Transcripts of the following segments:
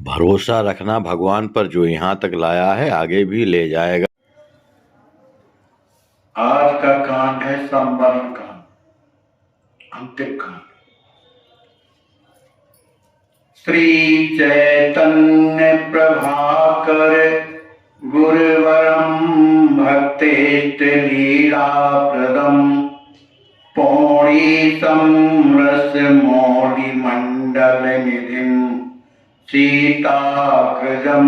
भरोसा रखना भगवान पर, जो यहाँ तक लाया है आगे भी ले जाएगा। आज का कांड है संवरण कांड, अंतिम कांड। श्री चैतन्य प्रभाकर गुरुवरम भक्तेष्ट लीला प्रदम पौड़ीशं रस मौलि मंडल निधिं सीताकृजं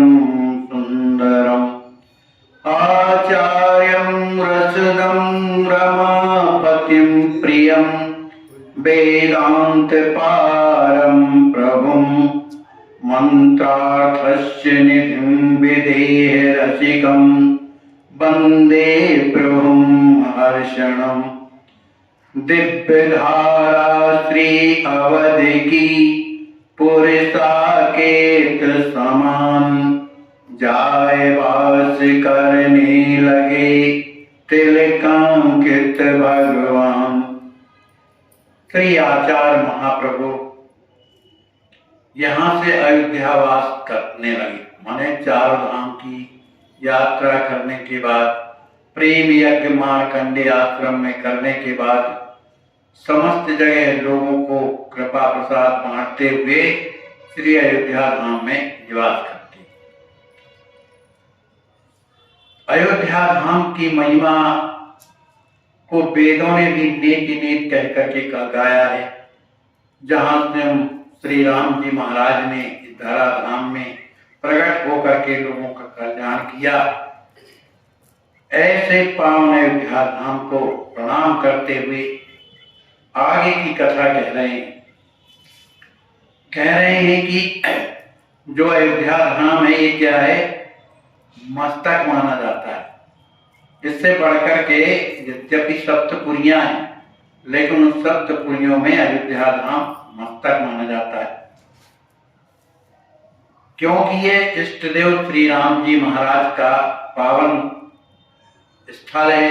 सुंदरम आचार्यं रसदं रमापतिं प्रियं वेदांत पारं प्रभुं मंत्रार्थस्य निधिं विदेह रसिकं वंदे प्रभुं हर्षणम्। दिव्य धारा श्री अवध की पुरसाकेत समान जाय वास करने लगे तिलकांकित भगवान। श्री आचार्य महाप्रभु यहाँ से अयोध्यावास करने लगे, माने चार धाम की यात्रा करने के बाद, प्रेम यज्ञ मार्कंडे आश्रम में करने के बाद, समस्त जगह लोगों को कृपा प्रसाद बांटते हुए श्री अयोध्या धाम में निवास करते। अयोध्या धाम की महिमा को वेदों ने भी नेति नेत कह करके गाया है। जहां से श्री राम जी महाराज ने इस धरा धाम में प्रकट होकर के लोगों का कल्याण किया, ऐसे पावन अयोध्या धाम को प्रणाम करते हुए आगे की कथा कह रहे हैं। कि जो अयोध्या धाम है ये क्या है, मस्तक माना जाता है। इससे बढ़कर के यद्यपि सप्तपुरियां हैं, लेकिन उन सप्तपुरियों में अयोध्या धाम मस्तक माना जाता है, क्योंकि ये इष्टदेव श्री राम जी महाराज का पावन स्थल है,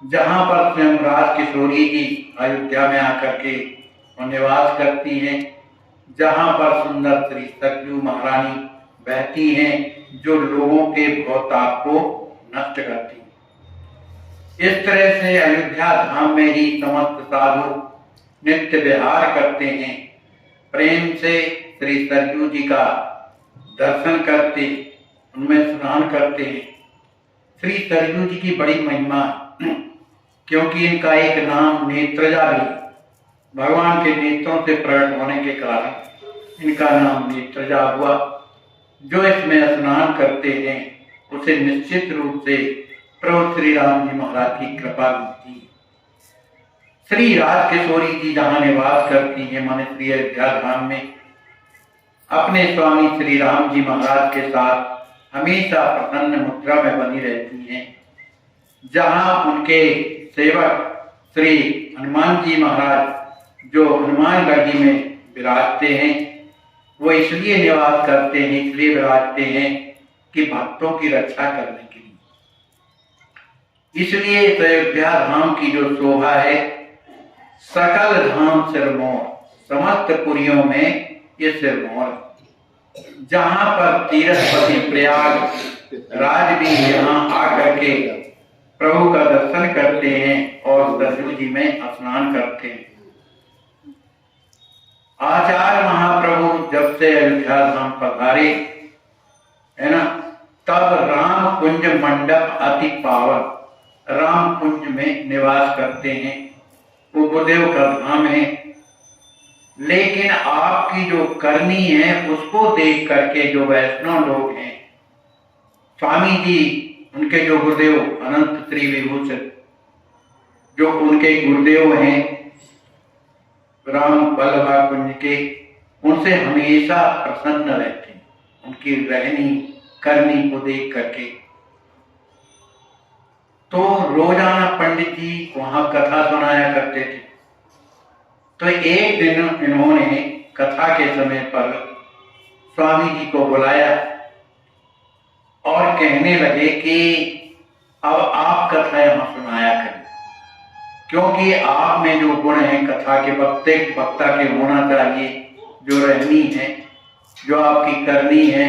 जहां पर स्वयं राज किशोरी जी अयोध्या में आकर के निवास करती हैं, जहां पर सुंदर श्री सरयू महारानी बहती हैं, जो लोगों के भवताप को नष्ट करती हैं। इस तरह से अयोध्या धाम में ही समस्त साधु नित्य विहार करते हैं, प्रेम से श्री सरयू जी का दर्शन करते, उनमें स्नान करते हैं। श्री सरयू जी की बड़ी महिमा, क्योंकि इनका एक नाम नेत्रजा भी, भगवान के नेत्रों से प्रकट होने के कारण इनका नाम नेत्रजा हुआ। जो इसमें स्नान करते हैं उसे निश्चित रूप से प्रभु श्री राम जी महाराज की कृपा मिलती है। श्री राज किशोरी जी जहाँ निवास करती हैं, माने श्री अयोध्या धाम में, अपने स्वामी श्री राम जी महाराज के साथ हमेशा प्रसन्न मुद्रा में बनी रहती हैं। जहाँ उनके सेवक श्री हनुमान जी महाराज जो हनुमान गढ़ी में विराजते हैं, वो इसलिए निवास करते हैं, इसलिए विराजते हैं कि भक्तों की रक्षा करने के लिए। इसलिए अयोध्या धाम की जो शोभा है, सकल धाम सिरमौर, समस्त पुरियों में ये सिरमौर, जहां पर तीर्थपति प्रयाग राज भी यहाँ आकर के प्रभु का दर्शन करते हैं और सरयू जी में स्नान करते हैं। आचार्य महाप्रभु जब से अयोध्या धाम पधारे है ना, तब राम कुंज मंडप अति पावन राम कुंज में निवास करते हैं। वो गुरुदेव का धाम है, लेकिन आपकी जो करनी है उसको देख करके जो वैष्णव लोग हैं, स्वामी जी उनके जो गुरुदेव अनंत श्री विभूषण जो उनके गुरुदेव हैं राम वल्लभा कुंज के, उनसे हमेशा प्रसन्न रहते हैं, उनकी रहनी करनी को देख करके। तो रोजाना पंडित जी वहां कथा सुनाया करते थे। तो एक दिन इन्होंने कथा के समय पर स्वामी जी को बुलाया और कहने लगे कि अब आप कथा यहां सुनाया करें, क्योंकि आप में जो गुण है कथा के वक्ता के होना चाहिए, जो रहनी है जो आपकी करनी है,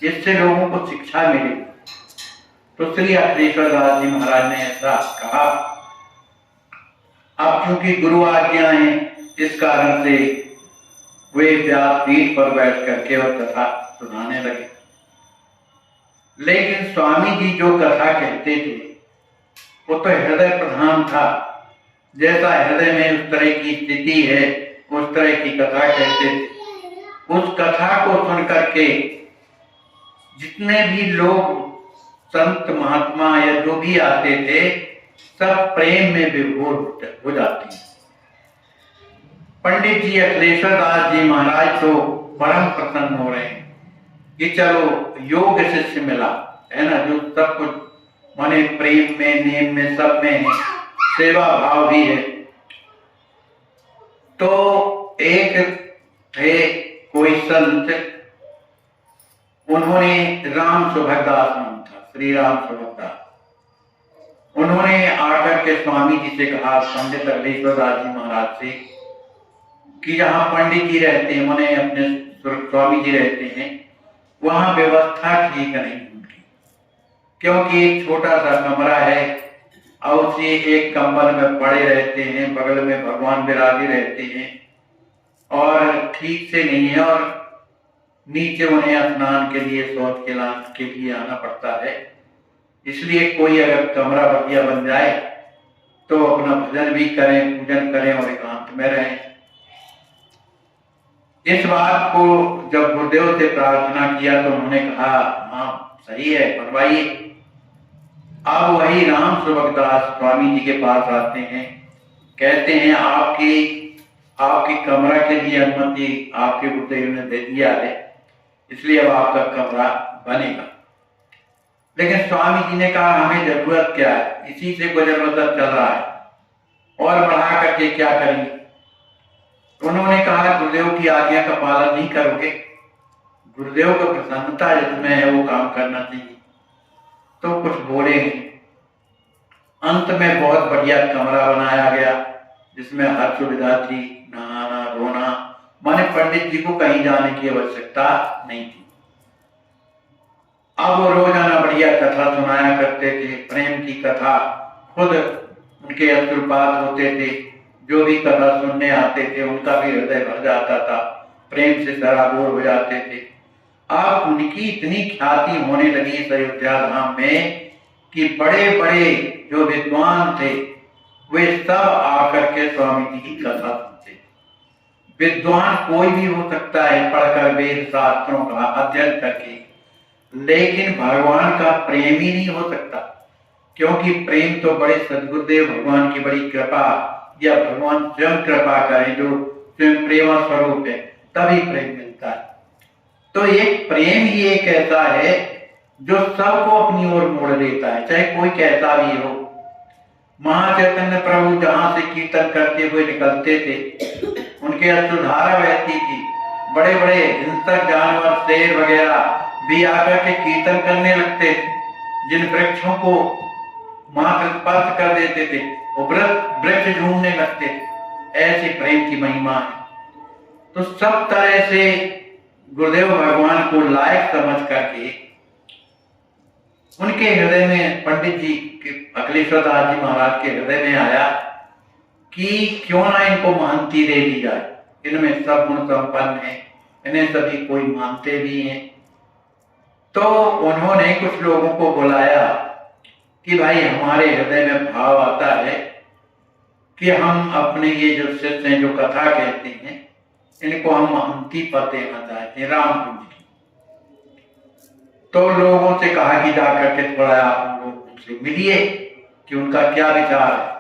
इससे लोगों को शिक्षा मिलेगी। तो श्री अखिलेश्वर दास जी महाराज ने ऐसा कहा। अब चूंकि गुरु आज्ञा है, इस कारण से वे व्यासपीठ पर बैठ करके और कथा सुनाने लगे। लेकिन स्वामी जी जो कथा कहते थे वो तो हृदय प्रधान था। जैसा हृदय में उस तरह की स्थिति है, उस तरह की कथा कहते थे। उस कथा को सुन करके जितने भी लोग संत महात्मा या जो भी आते थे, सब प्रेम में विभोर हो जाते हैं। पंडित जी अखिलेश्वर दास जी महाराज तो परम प्रसन्न हो रहे हैं कि चलो योग्य शिष्य मिला है ना, जो सब कुछ माने प्रेम में, नेम में, सब में है, सेवा भाव भी है। तो एक थे कोई संत, उन्होंने राम सुभगदास नाम था, श्री राम सुभगदास। उन्होंने आकर के स्वामी जी से कहा, पंडित अखिलेश्वर दास जी महाराज से, कि जहाँ पंडित जी रहते हैं, माने अपने स्वामी जी रहते हैं, वहां व्यवस्था ठीक नहीं उनकी, क्योंकि एक छोटा सा कमरा है और उसी एक कंबल में पड़े रहते हैं, बगल में भगवान विराजे रहते हैं और ठीक से नहीं है, और नीचे उन्हें स्नान के लिए, शौच के लिए आना पड़ता है। इसलिए कोई अगर कमरा बढ़िया बन जाए तो अपना भजन भी करें, पूजन करें और एकांत में रहें। इस बात को जब गुरुदेव से प्रार्थना किया तो उन्होंने कहा, हाँ सही है, बनवाइए। अब वही राम सुभगदास स्वामी जी के पास आते हैं, कहते हैं आपकी कमरा के लिए अनुमति आपके गुरुदेव ने दे दिया है, इसलिए अब आपका कमरा बनेगा। लेकिन स्वामी जी ने कहा, हमें जरूरत क्या है, इसी से गुजर बसर चल रहा है, और बढ़ा करके क्या करेंगे। उन्होंने कहा, गुरुदेव की आज्ञा का पालन नहीं करोगे, गुरुदेव को प्रसन्नता जिसमें है वो काम करना चाहिए। तो कुछ बोले नहीं। अंत में बहुत बढ़िया कमरा बनाया गया जिसमें हर सुविधा थी, नहाना धोना, माने पंडित जी को कहीं जाने की आवश्यकता नहीं थी। अब वो रोजाना बढ़िया कथा सुनाया करते थे, प्रेम की कथा, खुद उनके अश्रुपात होते थे, जो भी कथा सुनने आते थे उनका भी हृदय भर जाता था, प्रेम से सराबोर हो जाते थे। अब उनकी इतनी ख्याति होने लगी इस अयोध्या धाम में कि बड़े बड़े जो विद्वान थे वे सब आकर के स्वामी जी की कथा सुनते। विद्वान कोई भी हो सकता है, पढ़कर वेद शास्त्रों का अध्ययन करके, लेकिन भगवान का प्रेम ही नहीं हो सकता, क्योंकि प्रेम तो बड़े सद्गुरुदेव भगवान की बड़ी कृपा, या भगवान स्वयं कृपा करें जो स्वयं प्रेम स्वरूप है, तभी प्रेम मिलता है। तो एक प्रेम ही एक ऐसा है जो सबको अपनी ओर मोड़ लेता है, चाहे कोई कैसा भी हो। महाचैतन्य प्रभु जहां से कीर्तन करते हुए निकलते थे, उनके अश्रुधारा बहती थी। बड़े बड़े हिंसक जानवर, शेर वगैरह भी आकर के कीर्तन करने लगते, जिन वृक्षों को मात्र स्पर्श कर देते थे वो वृक्ष झूमने लगते थे। ऐसी प्रेम की महिमा है। तो सब तरह से गुरुदेव भगवान को लायक समझ करके उनके हृदय में, पंडित जी अखिलेश्वर दास जी महाराज के हृदय में आया कि क्यों ना इनको महंती दे दी जाए, इनमें सब गुण संपन्न है, इन्हें सभी कोई मानते भी हैं। तो उन्होंने कुछ लोगों को बुलाया कि भाई हमारे हृदय में भाव आता है कि हम अपने ये जो शिष्य हैं जो कथा कहते हैं, इनको हम महंती पद देना चाहते हैं, राम कुंज की। तो लोगों से कहा कि जाकर के थोड़ा आप लोग उनसे मिलिए कि उनका क्या विचार है।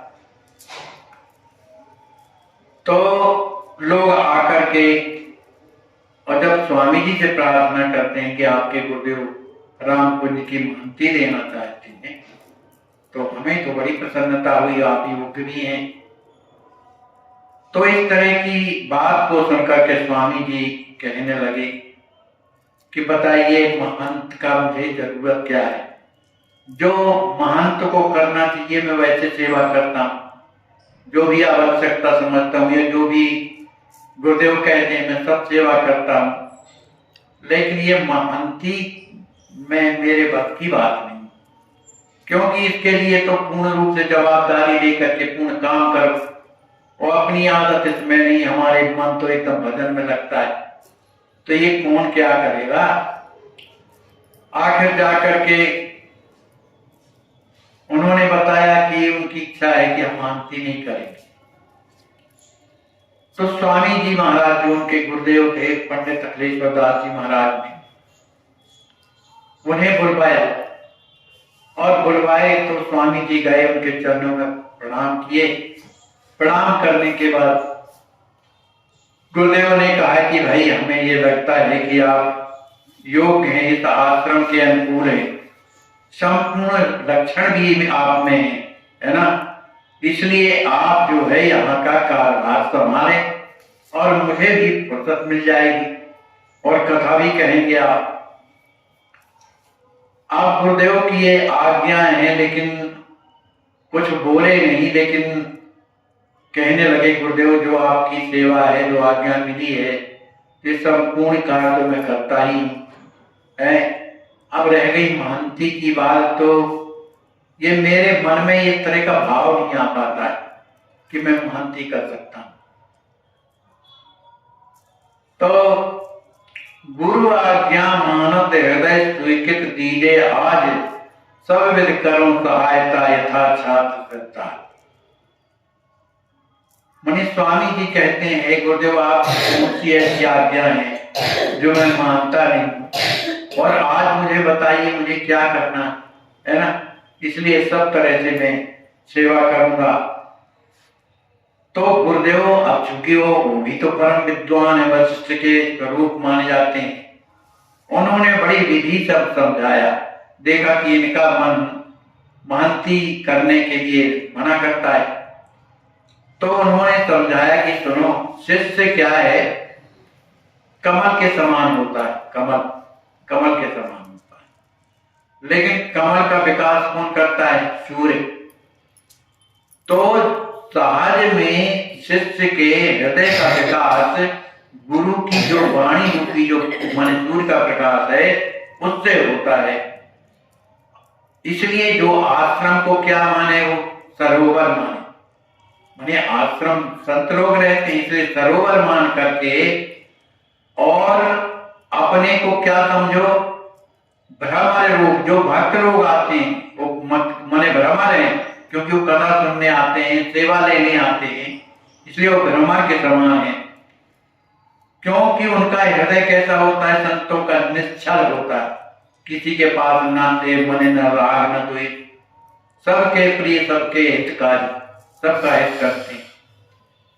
तो लोग आकर के, और जब स्वामी जी से प्रार्थना करते हैं कि आपके गुरुदेव राम कुंज की महंती देना चाहते हैं, तो हमें तो बड़ी प्रसन्नता हुई, आप योग्य भी हैं। तो इस तरह की बात को सुनकर के स्वामी जी कहने लगे कि बताइए महंत का मुझे जरूरत क्या है, जो महंत को करना चाहिए मैं वैसे सेवा करता हूँ, जो भी आवश्यकता समझता हूँ या जो भी गुरुदेव कहते हैं मैं सब सेवा करता हूँ। लेकिन ये महंती में मेरे बस की बात नहीं, क्योंकि इसके लिए तो पूर्ण रूप से जवाबदारी लेकर के पूर्ण काम करो, और अपनी आदत इसमें नहीं, हमारे मन तो एकदम भजन में लगता है, तो ये कौन क्या करेगा। आखिर जाकर के उन्होंने बताया कि उनकी इच्छा है कि हम महंती नहीं करेंगे। तो स्वामी जी महाराज जो उनके गुरुदेव थे पंडित अखिलेश्वर दास जी महाराज ने उन्हें बुलवाया, और बुलवाए तो स्वामी जी गए, उनके चरणों में प्रणाम किए। प्रणाम करने के बाद गुरुदेव ने कहा कि भाई हमें ये लगता है कि आप योग्य हैं, इस आश्रम के अनुकूल हैं, संपूर्ण लक्षण भी आप में है ना, इसलिए आप जो है यहाँ का कार्यभार संभाले और मुझे भी फुर्सत मिल जाएगी और कथा भी कहेंगे आप गुरुदेव की ये आज्ञाएं हैं, लेकिन कुछ बोले नहीं, लेकिन कहने लगे गुरुदेव जो आपकी सेवा है, जो आज्ञा मिली है, ये संपूर्ण कार्य तो मैं करता ही है। अब रह गई महंती की बात, तो ये मेरे मन में इस तरह का भाव नहीं आ पाता है कि मैं महंती कर सकता हूं। तो गुरु आज्ञा मानत हृदय स्वीकृत दीजे, आज सब विध करो सहायता यथा छात्र करता। मनी स्वामी जी कहते हैं गुरुदेव आप मुझसे ऐसी आज्ञा है जो मैं मानता नहीं, और आज मुझे बताइए मुझे क्या करना है ना, इसलिए सब तरह से मैं सेवा करूंगा। तो गुरुदेव अब चूंकि वो भी तो परम विद्वान है, वशिष्ठ के स्वरूप माने जाते हैं, उन्होंने बड़ी विधि सब समझाया, देखा कि इनका मन महंती करने के लिए मना करता है, तो उन्होंने समझाया कि सुनो शिष्य क्या है, कमल के समान होता है, कमल के समान होता है, लेकिन कमल का विकास कौन करता है, सूर्य। तो सहज में शिष्य के हृदय का विकास गुरु की जो वाणी रूपी जो मन सूर्य का प्रकाश है उससे होता है। इसलिए जो आश्रम को क्या माने, वो सरोवर माने आश्रम संत लोग रहते हैं, इसलिए सरोवर मान करके, और अपने को क्या समझो, भ्रमर रूप, जो भक्त लोग आते हैं वो मने भ्रमर हैं, क्योंकि वो कथा सुनने आते हैं, सेवा लेने आते हैं, इसलिए वो भ्रमर के समान है। क्योंकि उनका हृदय कैसा होता है, संतों का निश्चल होता है, किसी के पास ना से मने न राग न द्वेष, सबके प्रिय सबके हितकारी, सबका हित करते हैं,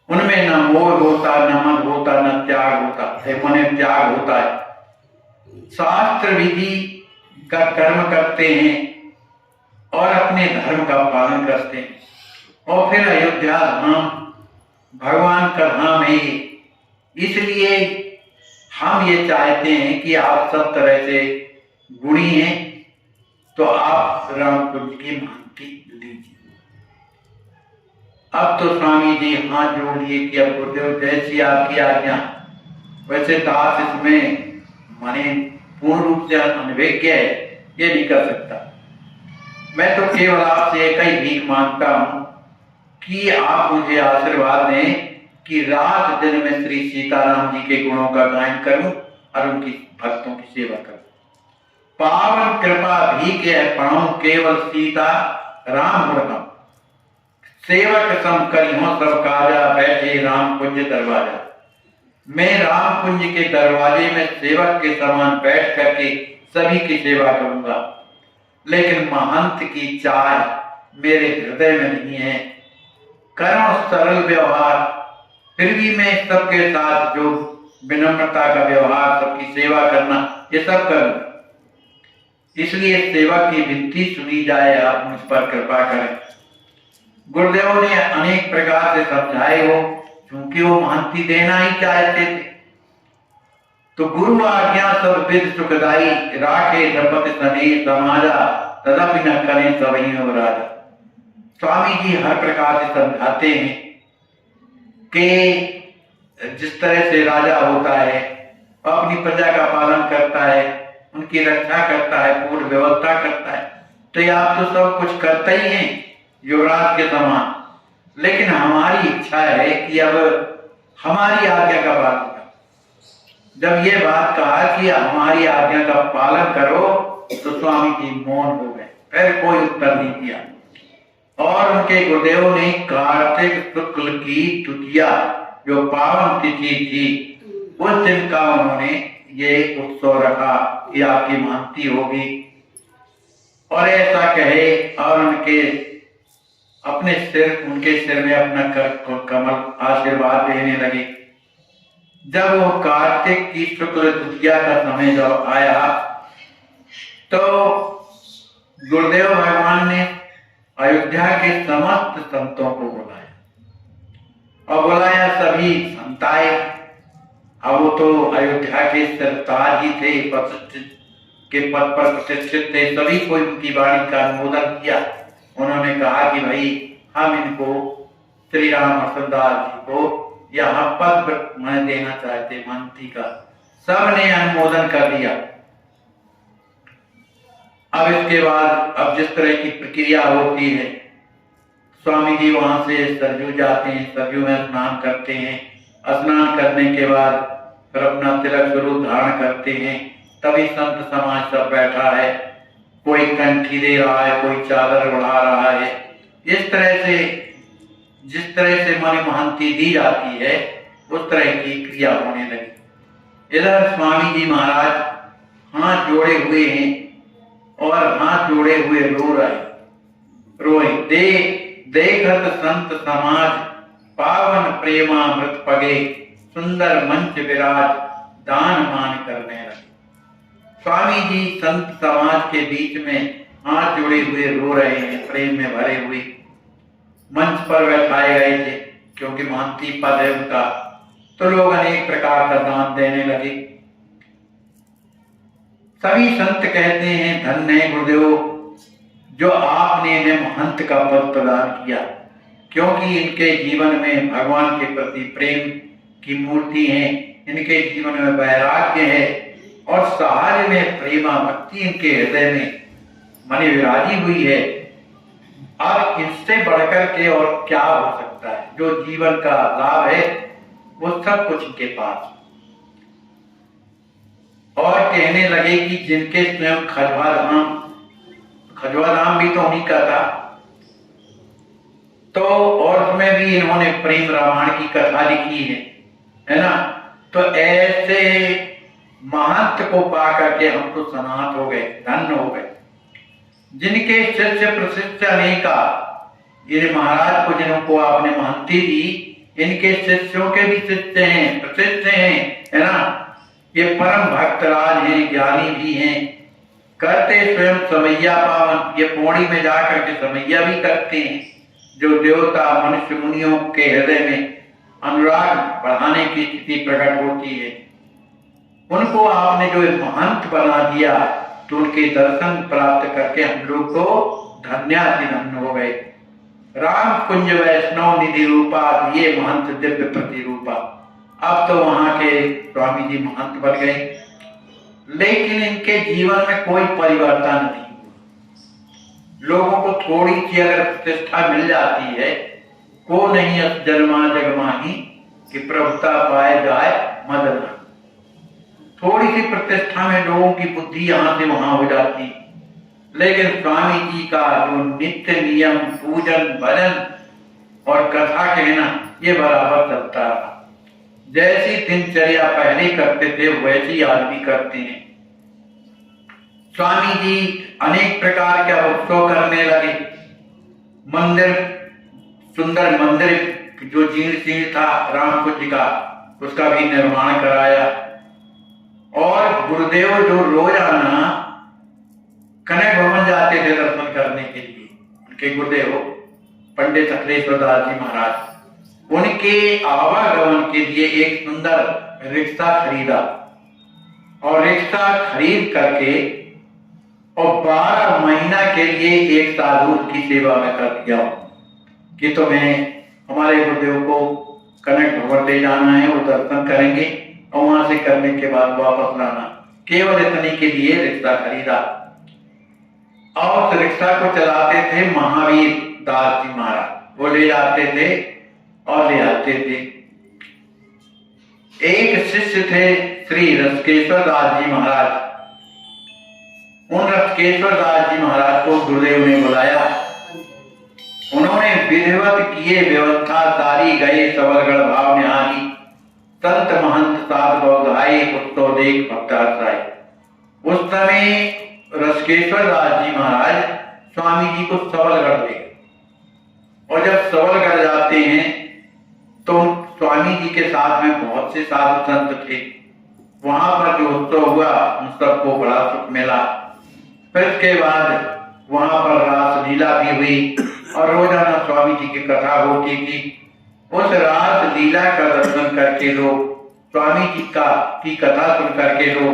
उनमें न मोह होता, न मद होता, न त्याग होता, मने त्याग होता है। शास्त्र विधि का कर्म करते हैं और अपने धर्म का पालन करते हैं, और फिर अयोध्या धाम भगवान का धाम है। इसलिए हम ये चाहते हैं कि आप सब तरह से गुणी हैं, तो आप रामकुंज की महंती लीजिए। अब तो स्वामी जी हाथ जोड़ लिए कि अब गुरुदेव जैसी आपकी आज्ञा, वैसे दास इसमें माने पूर्ण रूप से अनभिज्ञ है, ये नहीं कर सकता। मैं तो केवल आपसे एक ही भीख मांगता हूं कि आप मुझे आशीर्वाद दें कि रात दिन में श्री सीताराम जी के गुणों का गायन करूं और उनकी भक्तों की सेवा करूं। पावन कृपा भी के पढ़ो केवल सीता राम गुण, सेवक सम करी हो सब काजा, बैठे राम कुंज दरवाजा। मैं राम कुंज के दरवाजे में सेवक के समान बैठ करके सभी की सेवा करूंगा, लेकिन महंत की चाह मेरे हृदय में नहीं है। करो सरल व्यवहार, फिर भी मैं सबके साथ जो विनम्रता का व्यवहार, सबकी सेवा करना, ये सब करूंगा। इसलिए सेवा की विनती सुनी जाए, आप मुझ पर कृपा करें। गुरुदेव ने अनेक प्रकार से समझाए हो, क्योंकि वो महंती देना ही चाहते थे। तो गुरु आज्ञा सब विद सुखदाई, राखे नपत सने समाजा, तदपि न करें सवही राजा। स्वामी जी हर प्रकार से समझाते हैं कि जिस तरह से राजा होता है अपनी प्रजा का पालन करता है, उनकी रक्षा करता है, पूर्ण व्यवस्था करता है। तो ये आप तो सब कुछ करते ही हैं युवराज के समान, लेकिन हमारी इच्छा है कि अब हमारी आज्ञा का पालन करो। जब ये बात कहा कि हमारी आज्ञा का पालन करो तो स्वामी जी मौन हो गए, फिर कोई उत्तर नहीं दिया। और उनके गुरुदेव ने कार्तिक शुक्ल की द्वितीया जो पावन तिथि थी उस दिन का उन्होंने ये उत्सव रखा कि आपकी महंती होगी, और ऐसा कहे और उनके सिर में अपना कमल आशीर्वाद देने लगे। जब वो कार्तिक की शुक्ल द्वितीया का समय जब आया तो गुरुदेव भगवान ने अयोध्या के समस्त संतों को बुलाया और बुलाया, सभी संत आए। अब वो तो अयोध्या के सरताज ही थे, प्रतिष्ठित के पद पर प्रतिष्ठित थे, सभी कोई उनकी वाणी का अनुमोदन किया। उन्होंने कहा कि भाई हम इनको श्री राम हर्षदास जी को यहाँ पद मैं देना चाहते महंती का। सबने अनुमोदन कर दिया। अब इसके बाद अब जिस तरह की प्रक्रिया होती है, स्वामी जी वहां से सरयू जाते हैं, सरयू में स्नान करते हैं, स्नान करने के बाद फिर अपना तिलक स्वरूप धारण करते हैं। तभी संत समाज सब बैठा है, कोई कंठी दे रहा है, कोई चादर उड़ा रहा है। इस तरह से जिस तरह से माने महंती दी जाती है उस तरह की क्रिया होने लगी। इधर स्वामी जी महाराज हाथ जोड़े हुए हैं और हाथ जोड़े हुए रोए देखत संत समाज पावन प्रेमामृत पगे सुंदर मंच विराज दान मान करने लगे। स्वामी जी संत समाज के बीच में हाथ जोड़े हुए रो रहे हैं, प्रेम में भरे हुए। मंच पर बैठाए गए थे क्योंकि महंती पद है उनका, तो लोग अनेक प्रकार का दान देने लगे। सभी संत कहते हैं धन्य है गुरुदेव जो आपने इन्हें महंत का पद प्रदान किया, क्योंकि इनके जीवन में भगवान के प्रति प्रेम की मूर्ति है, इनके जीवन में वैराग्य है और सहज में प्रेमा भक्ति इनके हृदय में मने विराजी हुई है। अब इससे बढ़कर के और क्या हो सकता है? जो जीवन का लाभ है वो सब कुछ इनके पास। और कहने लगे कि जिनके स्वयं खजवा धाम भी तो उन्हीं का था, तो और उसमें भी इन्होंने प्रेम रामायण की कथा लिखी है ना। तो ऐसे महंत को पा करके हम तो सनात हो गए, धन्य हो गए। जिनके शिष्य प्रशिष्य अनेका, ये महाराज को जिनको आपने महंती दी, इनके शिष्यों के भी शिष्य हैं, प्रशिष्य हैं, है ना। ये परम भक्तराज हैं, ज्ञानी भी हैं, करते स्वयं समैया पावन। ये पौड़ी में जाकर के समैया भी करते हैं, जो देवता मनुष्य मुनियों के हृदय में अनुराग बढ़ाने की स्थिति प्रकट होती है। उनको आपने जो महंत बना दिया, तो उनके दर्शन प्राप्त करके हम लोग तो धन्याधिधन्य हो गए। राम कुंज वैष्णव निधि रूपा ये महंत दिव्य प्रतिरूपा। अब तो वहां के स्वामी जी महंत बन गए, लेकिन इनके जीवन में कोई परिवर्तन नहीं हुआ। लोगों को थोड़ी सी अगर प्रतिष्ठा मिल जाती है, को नहीं जन्मा जगमाही कि प्रभुता पाए जाए मदना। थोड़ी सी प्रतिष्ठा में लोगों की बुद्धि यहां से वहां हो जाती, लेकिन स्वामी जी का जो नित्य नियम पूजन भजन और कथा कहना ये बराबर चलता रहा। जैसी दिनचर्या पहले करते थे वैसी आज भी करते हैं। स्वामी जी अनेक प्रकार के उत्सव करने लगे। मंदिर, सुंदर मंदिर जो जीर्ण शीर्ण था रामकुंज का, उसका भी निर्माण कराया। और गुरुदेव जो रोजाना कनक भवन जाते थे दर्शन करने के लिए, उनके गुरुदेव पंडित अखिलेश्वर दास जी महाराज, उनके आवागमन के लिए एक सुंदर रिक्शा खरीदा और रिक्शा खरीद करके और 12 महीना के लिए एक साधु की सेवा में कर दिया कि तुम्हें हमारे गुरुदेव को कनक भवन ले जाना है, वो दर्शन करेंगे और वहां से करने के बाद वापस लाना, केवल इतने के लिए रिक्शा खरीदा। और उस रिक्शा को चलाते थे महावीर दास जी महाराज। वो ले जाते थे और ले आते थे। एक शिष्य थे श्री रसकेश्वर दास जी महाराज। उन रसकेश्वर दास जी महाराज को गुरुदेव ने बुलाया। उन्होंने विधिवत किए व्यवस्था सारी, गए सबलगढ़ भाव निहारी, संत महंत सात बौधाई, उत्सव देख भक्तासाई। उस समय रसकेश्वर दास जी महाराज स्वामी जी को सबलगढ़ ले गए। और जब सबलगढ़ जाते हैं तो स्वामी जी के साथ में बहुत से साधु संत थे। वहां पर जो उत्सव हुआ उन सबको बड़ा सुख मिला। फिर उसके बाद वहां पर रास लीला भी हुई और रोजाना स्वामी जी की कथा होती थी। उस रास लीला का दर्शन करके लोग, स्वामी जी की कथा सुन करके लोग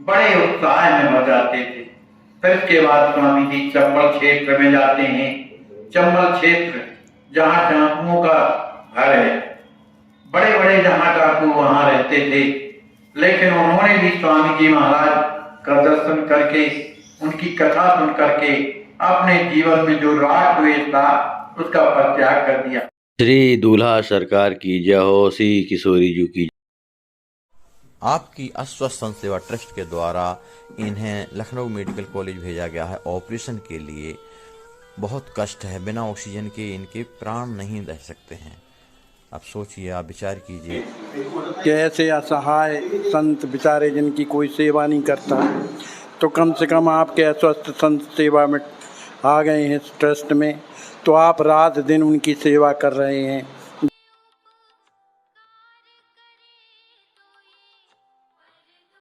बड़े उत्साह में भर जाते थे। फिर उसके बाद स्वामी जी चंबल क्षेत्र में जाते हैं। चंबल क्षेत्र जहाँ डाकुओं का घर है, बड़े बड़े जहाँ डाकू वहां रहते थे, लेकिन उन्होंने भी स्वामी जी महाराज का दर्शन करके, उनकी कथा सुन करके अपने जीवन में जो राग द्वेष था उसका परित्याग कर दिया। श्री दूल्हा सरकार की जय हो, श्री किशोरी जी की। आपकी अस्वस्थ संत सेवा ट्रस्ट के द्वारा इन्हें लखनऊ मेडिकल कॉलेज भेजा गया है ऑपरेशन के लिए। बहुत कष्ट है, बिना ऑक्सीजन के इनके प्राण नहीं रह सकते हैं। आप सोचिए, आप विचार कीजिए कि ऐसे असहाय संत बेचारे जिनकी कोई सेवा नहीं करता, तो कम से कम आपके अस्वस्थ संत सेवा में आ गए हैं इस ट्रस्ट में, तो आप रात दिन उनकी सेवा कर रहे हैं।